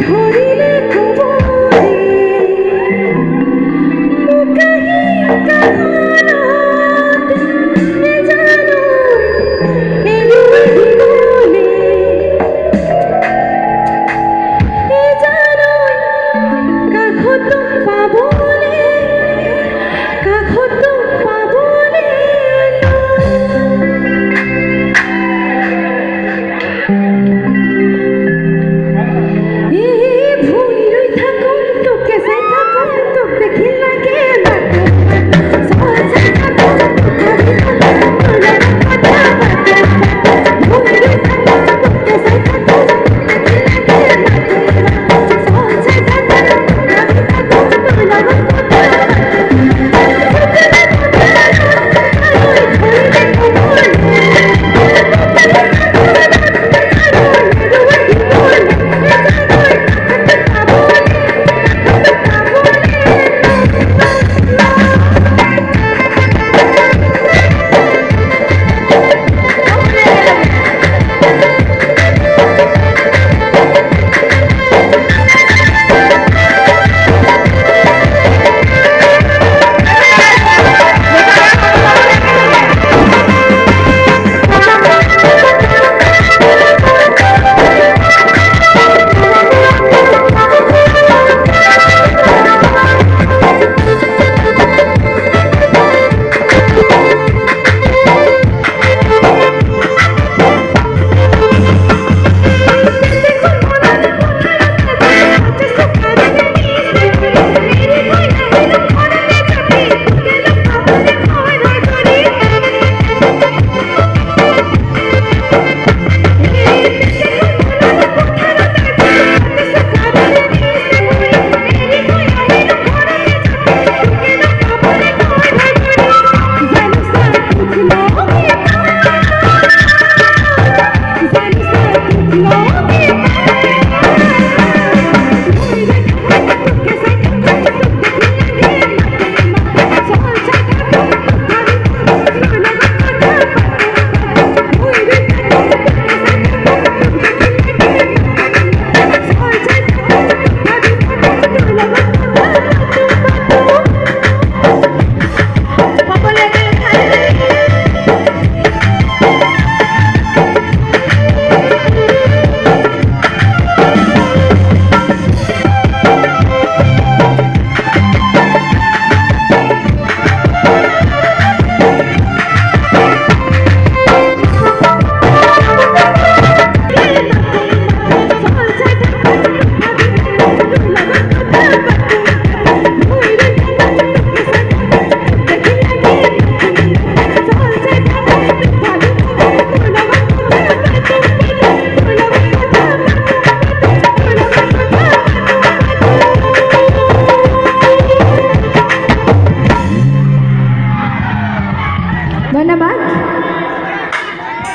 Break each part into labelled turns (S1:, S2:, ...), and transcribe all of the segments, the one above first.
S1: ধরিলে কোমরে মুকাহি কাহারাত জানো এরুই বলে জানো কাখত পাবলে কাখত পাবলে ধন্যবাদ।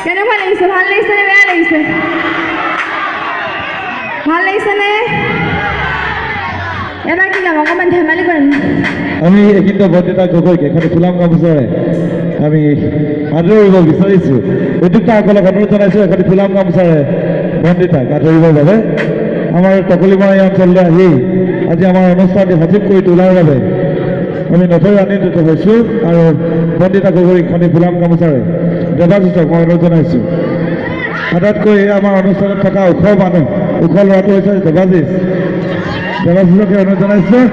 S1: কেনেকুৱা লাগিছে? ভাল লাগিছে নে বেয়া লাগিছে? ভাল লাগিছে নে? এবাৰ কি গাম? অকণমান ধেমালি কৰিম।
S2: আমি কিন্তু বন্দিতা গগৈক এখানে ফুলাম গামোচাৰে আমি আদৰিব বিচাৰিছোঁ। উদ্যোক্তাসকলক অনুৰোধ জনাইছোঁ এখানে ফুলাম গামোচাৰে বন্দিতাক আদৰিবৰ বাবে। আমাৰ টকলিমৰা অঞ্চললৈ আহি আজি আমাৰ অনুষ্ঠানটি সজীৱ কৰি তোলাৰ বাবে আমি নথৈ আনন্দিত হৈছোঁ আৰু বন্দিতা গগৈক এখানে ফুলাম গামোচাৰে দেৱাশীষক মই অনুৰোধ জনাইছোঁ। আটাইতকৈ আমাৰ অনুষ্ঠানত থকা ওখ মানুহ, ওখ ল'ৰাটো হৈছে দেৱাশীষকে অনুৰোধ জনাইছোঁ।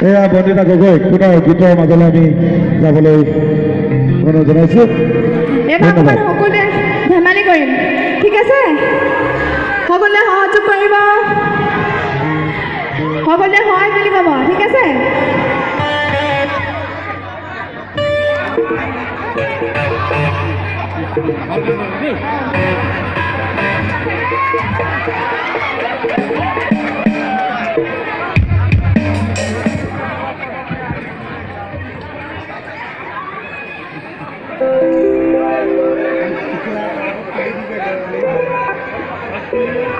S2: এয়া বন্দিতা গগৈক পুনৰ গীতৰ মাজলৈ আমি যাবলৈ অনুৰোধ জনাইছোঁ।
S1: ধন্যবাদ। সকলোৱে ধেমালি কৰিম, ঠিক আছে? সকলোৱে সহযোগ কৰিব, সকলোৱে সহায় বুলি ক'ব, ঠিক আছে? Thank you.